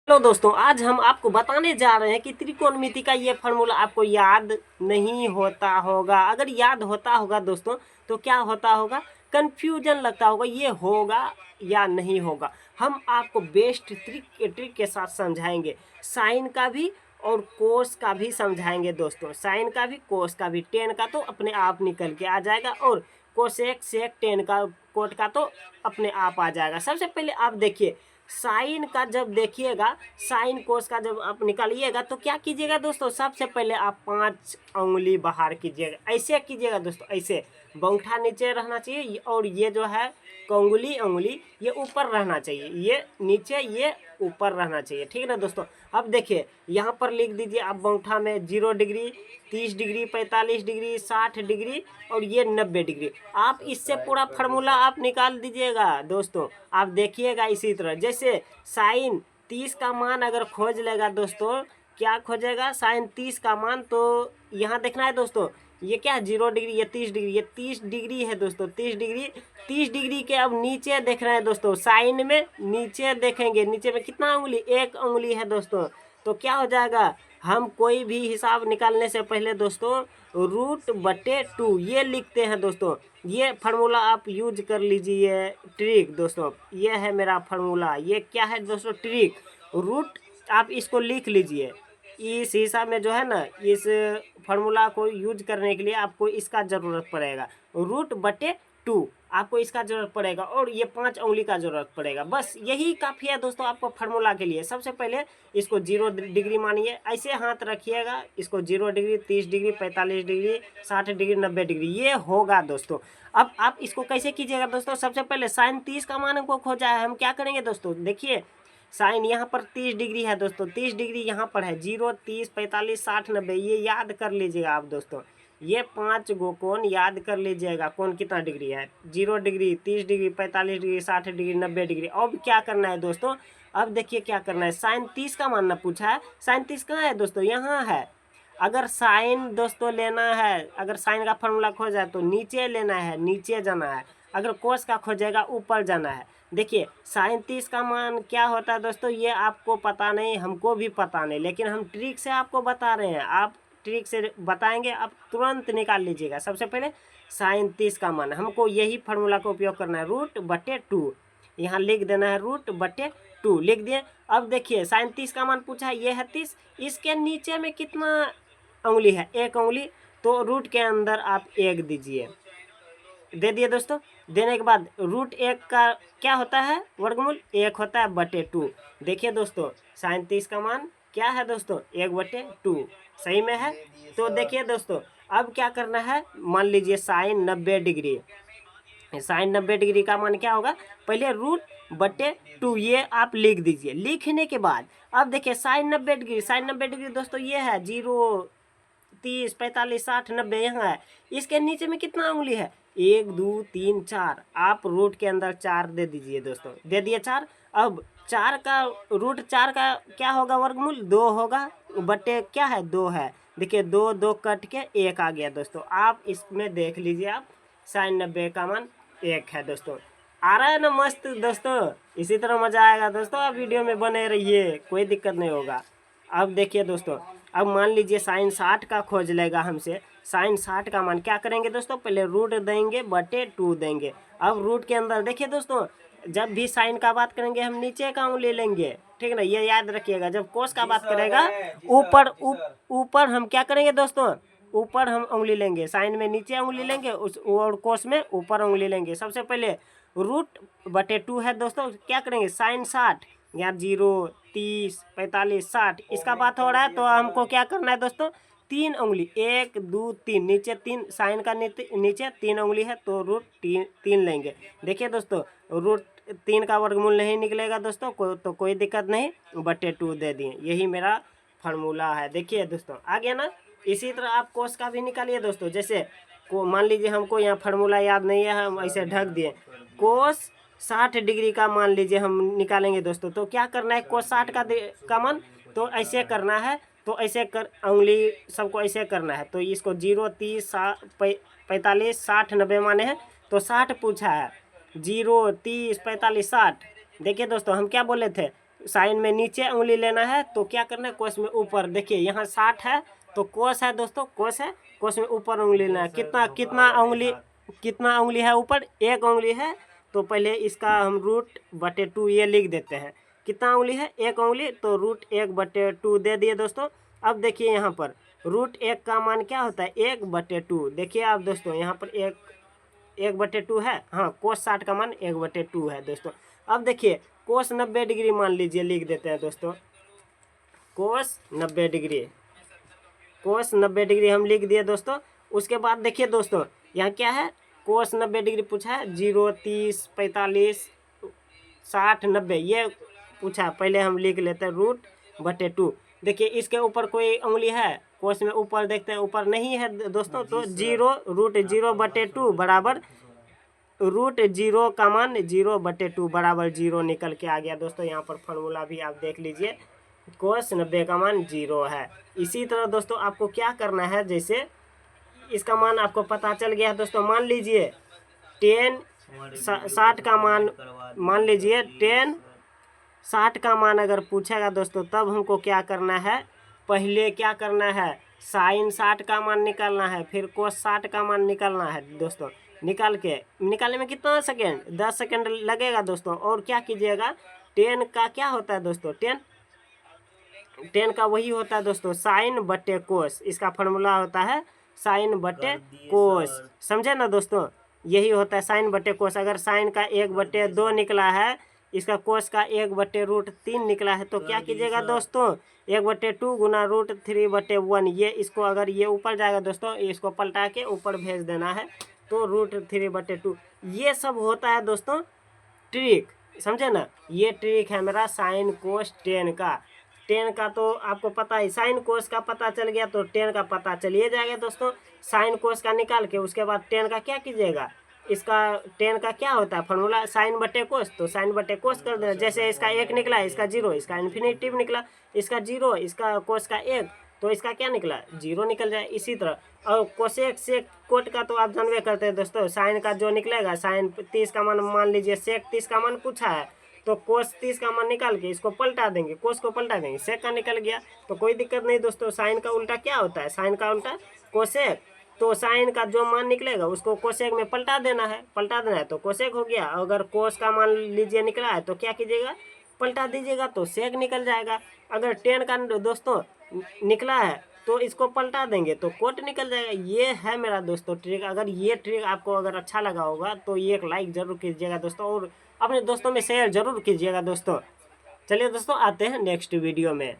Hello दोस्तों, आज हम आपको बताने जा रहे हैं कि त्रिकोणमिति का ये फार्मूला आपको याद नहीं होता होगा। अगर याद होता होगा दोस्तों तो क्या होता होगा, कंफ्यूजन लगता होगा ये होगा या नहीं होगा। हम आपको बेस्ट ट्रिक के साथ समझाएंगे, साइन का भी और कोस का भी समझाएंगे दोस्तों। साइन का भी कोस का भी, टेन का तो अपने आप निकल के आ जाएगा और कोसेक सेक टेन का कोट का तो अपने आप आ जाएगा। सबसे पहले आप देखिए, साइन का जब देखिएगा, साइन कोस का जब आप निकालिएगा तो क्या कीजिएगा दोस्तों, सबसे पहले आप 5 उंगली बाहर कीजिएगा। ऐसे कीजिएगा दोस्तों, ऐसे बंगठा नीचे रहना चाहिए और ये जो है कंगुली उंगली ये ऊपर रहना चाहिए, ये नीचे ये ऊपर रहना चाहिए। ठीक है ना दोस्तों। अब देखिए यहाँ पर लिख दीजिए आप बंगठा में 0 डिग्री, 30 डिग्री, 45 डिग्री, 60 डिग्री और ये 90 डिग्री। आप इससे पूरा फार्मूला आप निकाल दीजिएगा दोस्तों। आप देखिएगा इसी तरह, जैसे साइन 30 का मान अगर खोज लेगा दोस्तों, क्या खोजेगा, साइन 30 का मान, तो यहाँ देखना है दोस्तों, ये क्या है 0 डिग्री, ये 30 डिग्री, ये 30 डिग्री है दोस्तों, 30 डिग्री के अब नीचे देख रहे हैं दोस्तों, साइन में नीचे देखेंगे, नीचे में कितना उंगली, 1 उंगली है दोस्तों। तो क्या हो जाएगा, हम कोई भी हिसाब निकालने से पहले दोस्तों √/2 ये लिखते हैं दोस्तों। ये फार्मूला आप यूज कर लीजिए, ट्रिक दोस्तों, ये है मेरा फार्मूला। ये क्या है दोस्तों, ट्रिक रूट, आप इसको लिख लीजिए। इस हिसाब में जो है ना, इस फार्मूला को यूज करने के लिए आपको इसका ज़रूरत पड़ेगा, √/2 आपको इसका ज़रूरत पड़ेगा और ये 5 उंगली का ज़रूरत पड़ेगा। बस यही काफ़ी है दोस्तों आपको फार्मूला के लिए। सबसे पहले इसको 0 डिग्री मानिए, ऐसे हाथ रखिएगा, इसको 0 degree, 30 degree, 45 degree, 60 degree, 90 degree ये होगा दोस्तों। अब आप इसको कैसे कीजिएगा दोस्तों, सबसे पहले साइन 30 का मान हमको खोजा है, हम क्या करेंगे दोस्तों, देखिए साइन यहाँ पर 30 डिग्री है दोस्तों, 30 डिग्री यहाँ पर है, 0, 30, 45, 60, 90 ये याद कर लीजिएगा आप दोस्तों। ये 5 गो कोण याद कर लीजिएगा, कौन कितना डिग्री है, 0 degree, 30 degree, 45 degree, 60 degree, 90 degree. अब क्या करना है दोस्तों, अब देखिए क्या करना है, साइन 30 का मानना पूछा है, साइन 30 कहाँ है दोस्तों, यहाँ है। अगर साइन दोस्तों लेना है, अगर साइन का फार्मूला खोजा है तो नीचे लेना है, नीचे जाना है। अगर कोस का खोजेगा ऊपर जाना है। देखिए साइन 30 का मान क्या होता है दोस्तों, ये आपको पता नहीं, हमको भी पता नहीं, लेकिन हम ट्रिक से आपको बता रहे हैं। आप ट्रिक से बताएंगे, आप तुरंत निकाल लीजिएगा। सबसे पहले साइन 30 का मान, हमको यही फार्मूला का उपयोग करना है, √/2 यहाँ लिख देना है, √/2 लिख दिए। अब देखिए साइन 30 का मान पूछा है, ये है 30, इसके नीचे में कितना उंगली है, 1 उंगली, तो रूट के अंदर आप 1 दीजिए, दे दिए दोस्तों। देने के बाद √1 का क्या होता है, वर्गमूल 1 होता है /2। देखिए दोस्तों साइन 30 का मान क्या है दोस्तों, 1/2 सही में है। तो देखिए दोस्तों अब क्या करना है, मान लीजिए साइन 90 डिग्री, साइन 90 डिग्री का मान क्या होगा, पहले √/2 ये आप लिख दीजिए। लिखने के बाद अब देखिए साइन 90 डिग्री, साइन 90 डिग्री दोस्तों ये है 0, 30, 45, 60, 90 यहाँ है। इसके नीचे में कितना उंगली है, 1, 2, 3, 4, आप रूट के अंदर 4 दे दीजिए दोस्तों, दे दिए 4। अब 4 का √4 का क्या होगा, वर्गमूल 2 होगा, बटे क्या है 2 है। देखिए 2 2 कट के 1 आ गया दोस्तों। आप इसमें देख लीजिए, आप साइन 90 का मान 1 है दोस्तों। आ रहा है ना मस्त दोस्तों, इसी तरह मजा आएगा दोस्तों। आप वीडियो में बने रहिए, कोई दिक्कत नहीं होगा। अब देखिए दोस्तों, अब मान लीजिए साइन 60 का खोज लेगा हमसे, साइन 60 का मान क्या करेंगे दोस्तों, पहले रूट देंगे, /2 देंगे। अब रूट के अंदर देखिए दोस्तों, जब भी साइन का बात करेंगे हम नीचे का उंगली लेंगे, ठीक है ना, ये याद रखिएगा। जब कोस का बात करेगा ऊपर ऊपर हम क्या करेंगे दोस्तों, ऊपर हम उंगली लेंगे, साइन में नीचे उंगली लेंगे उस, और कोस में ऊपर उंगली लेंगे। सबसे पहले √/2 है दोस्तों, क्या करेंगे, साइन 60 यहाँ 0, 30, 45, 60 इसका बात हो रहा है, तो हमको क्या करना है दोस्तों, 3 उंगली, 1, 2, 3, नीचे 3, साइन का नीचे 3 उंगली है तो √3 लेंगे। देखिए दोस्तों √3 का वर्गमूल नहीं निकलेगा दोस्तों, तो कोई दिक्कत नहीं, /2 दे दिए, यही मेरा फार्मूला है। देखिए दोस्तों आ गया ना। इसी तरह आप कोस का भी निकालिए दोस्तों। जैसे को मान लीजिए हमको यहाँ फार्मूला याद नहीं है, हम ऐसे ढक दिए, कोस 60 डिग्री का मान लीजिए हम निकालेंगे दोस्तों। तो क्या करना है, कोस 60 का मान, तो ऐसे करना है, तो ऐसे कर उंगली सबको ऐसे करना है। तो इसको 0, 30, 45, 60, 90 माने हैं, तो 60 पूछा है, 0, 30, 45, 60। देखिए दोस्तों हम क्या बोले थे, साइन में नीचे उंगली लेना है तो क्या करना है, कोस में ऊपर। देखिए यहाँ 60 है तो कोस है दोस्तों, कोस है, कोस में ऊपर उंगली लेना है। कितना उंगली है ऊपर, एक उंगली है, तो पहले इसका हम √2 ये लिख देते हैं। कितना उंगली है, एक उंगली, तो √1/2 दे दिए दोस्तों। अब देखिए यहाँ पर √1 का मान क्या होता है, 1/2। देखिए आप दोस्तों यहाँ पर 1/2 है, हाँ कोस 60 का मान 1/2 है दोस्तों। अब देखिए कोस 90 डिग्री मान लीजिए, लिख देते हैं दोस्तों, कोस 90 डिग्री, कोस 90 डिग्री हम लिख दिए दोस्तों। उसके बाद देखिए दोस्तों यहाँ क्या है, कोस 90 डिग्री पूछा है, 0, 30, 45, 60, 90 ये पूछा। पहले हम लिख लेते हैं √2। देखिए इसके ऊपर कोई उंगली है, कोस में ऊपर देखते हैं, ऊपर नहीं है दोस्तों, तो 0√0/2 बराबर √0 का मान 0/2 बराबर 0 निकल के आ गया दोस्तों। यहाँ पर फॉर्मूला भी आप देख लीजिए, कोस 90 का मान 0 है। इसी तरह दोस्तों आपको क्या करना है, जैसे इसका मान आपको पता चल गया है दोस्तों, मान लीजिए 60 का मान लीजिए 60 का मान अगर पूछेगा दोस्तों, तब हमको क्या करना है, पहले क्या करना है, साइन 60 का मान निकालना है, फिर कोस 60 का मान निकालना है दोस्तों। निकालने में कितना सेकेंड, 10 सेकेंड लगेगा दोस्तों। और क्या कीजिएगा, 10 का क्या होता है दोस्तों, 10 का वही होता है दोस्तों, साइन बटे कोस। इसका फॉर्मूला होता है साइन बटे कोस, समझे ना दोस्तों, यही होता है साइन बटे कोस। अगर साइन का 1/2 निकला है, इसका कोस का 1/√3 निकला है, तो क्या कीजिएगा दोस्तों, 1/2 गुना √3/1, ये इसको अगर ये ऊपर जाएगा दोस्तों, इसको पलटा के ऊपर भेज देना है, तो √3/2। ये सब होता है दोस्तों ट्रिक, समझे ना, ये ट्रिक है मेरा साइन कोस 10 का। 10 का तो आपको पता है, साइन कोस का पता चल गया तो 10 का पता चलिए जाएगा दोस्तों। साइन कोस का निकाल के उसके बाद 10 का क्या कीजिएगा, इसका 10 का क्या होता है फॉर्मूला, साइन बटे कोस, तो साइन बटे कोस कर देना। जैसे इसका 1 निकला, इसका 0, इसका इन्फिनेटिव निकला, इसका 0, इसका कोस का 1, तो इसका क्या निकला, 0 निकल जाए। इसी तरह और कोसेक सेक कोट का तो आप जानवे करते हैं दोस्तों, साइन का जो निकलेगा, साइन 30 का मान लीजिए सेक 30 का मान पूछा है, तो कोस 30 का मान निकाल के इसको पलटा देंगे, कोस को पलटा देंगे, सेक का निकल गया, तो कोई दिक्कत नहीं दोस्तों। साइन का उल्टा क्या होता है, साइन का उल्टा कोसेक, तो साइन का जो मान निकलेगा उसको कोसेक में पलटा देना है, तो कोसेक हो गया। अगर कोस का मान लीजिए निकला है, तो क्या कीजिएगा, पलटा दीजिएगा, तो सेक निकल जाएगा। अगर 10 का दोस्तों निकला है, तो इसको पलटा देंगे तो कोट निकल जाएगा। ये है मेरा दोस्तों ट्रिक। अगर ये ट्रिक आपको अगर अच्छा लगा होगा तो ये एक लाइक ज़रूर कीजिएगा दोस्तों, और अपने दोस्तों में शेयर ज़रूर कीजिएगा दोस्तों। चलिए दोस्तों आते हैं नेक्स्ट वीडियो में।